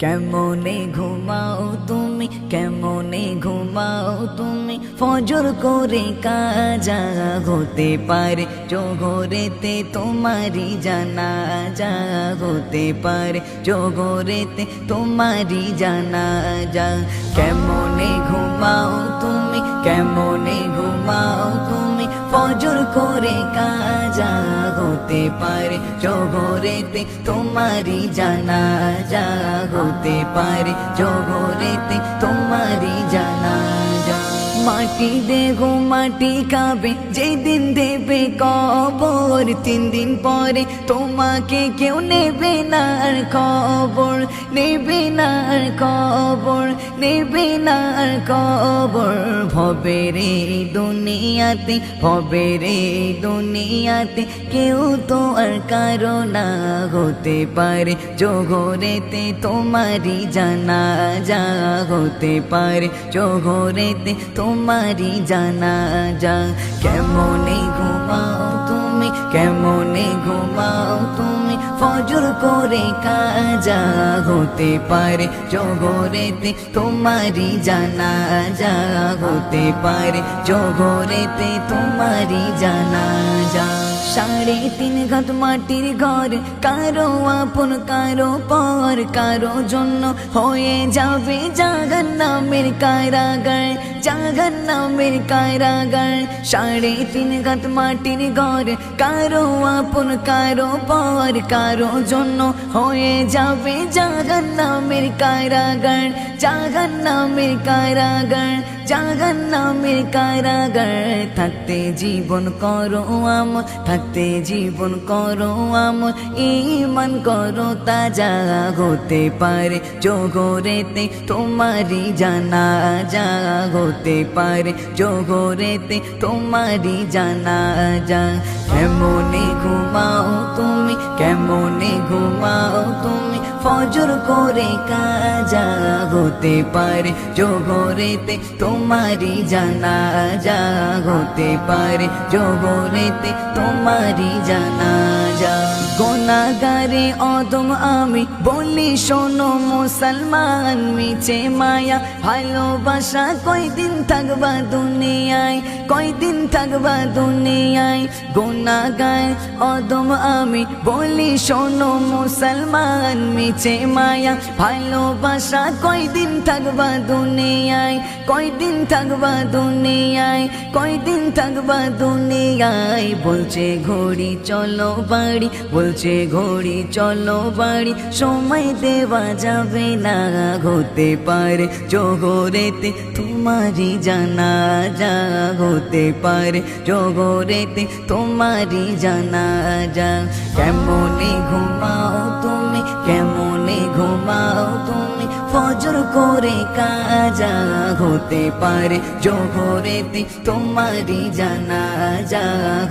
কেমনে ঘুমাও তুমি, কেমনে ঘুমাও তুমি, ফজর করে কাজা হতে পারে জোহরেতে তোমারি জানাজা হতে পারে জোহরেতে তোমারি জানাজা। কেমনে ঘুমাও তুমি, কেমনে ঘুমাও তুমি, ফজর করে কাজা হতে পারে জোহরেতে তোমারি জানাজা হতে পারে জোহরেতে তোমারি জানাজা। মাটি দেগো মাটি খাবে যেদিন দেবে কবর, 3 দিন পরে তোমাকে কেউ নেবে না আর খবর, নেবে না আর খবর, নেবে না আর খবর। ভবে রে দুনিয়াতে, ভবে রে দুনিয়াতে, কেউ তো আর কারো না হতে পারে জোহরেতে তোমারি জানাজা হতে পারে জোহরেতে তোমারি জানাজা। কেমনে ঘুমাও তুমি, কেমনে ঘুমাও তুমি, ফজর করে কাজা হতে পারে জোহরেতে তোমারি জানাজা হতে পারে জোহরেতে তোমারি জানাজা। 3.5 ঘাত মাটির ঘর, কারো আপন কারো পর, কারো জন্য হয়ে যাবে জাহান্নামের কারাগার, জাহান্নামের কারাগার। 3.5 ঘাত মাটির ঘর, কারো আপন কারো পর, কারো জন্য হয়ে যাবে জাহান্নামের কারাগার, জাহান্নামের কারাগার, জাহান্নামের কারাগার। থাকতে জীবন করো আমল, থাকতে জীবন করো আমল, ঈমান করো তাজা হতে পারে জোহরেতে তোমারি জানাজা হতে পারে জোহরেতে তোমারি জানাজা। কেমনে ঘুমাও তুমি, কেমনে ঘুমাও তুমি, ফজর করে কাজা হতে পারে জোহরেতে তোমারি জানাজা হতে পারে জোহরেতে তোমারি জানাজা। গুনাহগারে অদম আমি বলি শোনো মুসলমান, মিছে মায়া ভালোবাসা কয়দিন থাকবা দুনিয়ায়, কয়দিন থাকবা দুনিয়ায়। গুনাহগার অদম আমি বলি শোনো মুসলমান, মিছে মায়া ভালোবাসা কয়দিন থাকবা দুনিয়ায়, কয়দিন থাকবা দুনিয়ায়, কয়দিন থাকবা দুনিয়ায়। বলছে ঘড়ি চলো বাড়ি, বলছে ঘড়ি চলো বাড়ি, সময় দেওয়া যাবে না হতে পারে জোহরেতে তোমারি জানাজা হতে পারে জোহরেতে তোমারি জানাজা। কেমনে ঘুমাও তুমি, কেমনে ঘুমাও তুমি, ফজর করে কাজা হতে পারে জোহরেতে তোমারি জানাজা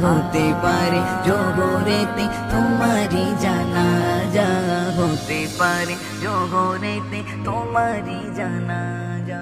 হতে পারে জোহরেতে তোমারি জানাজা হতে পারে জোহরেতে তোমারি জানাজা।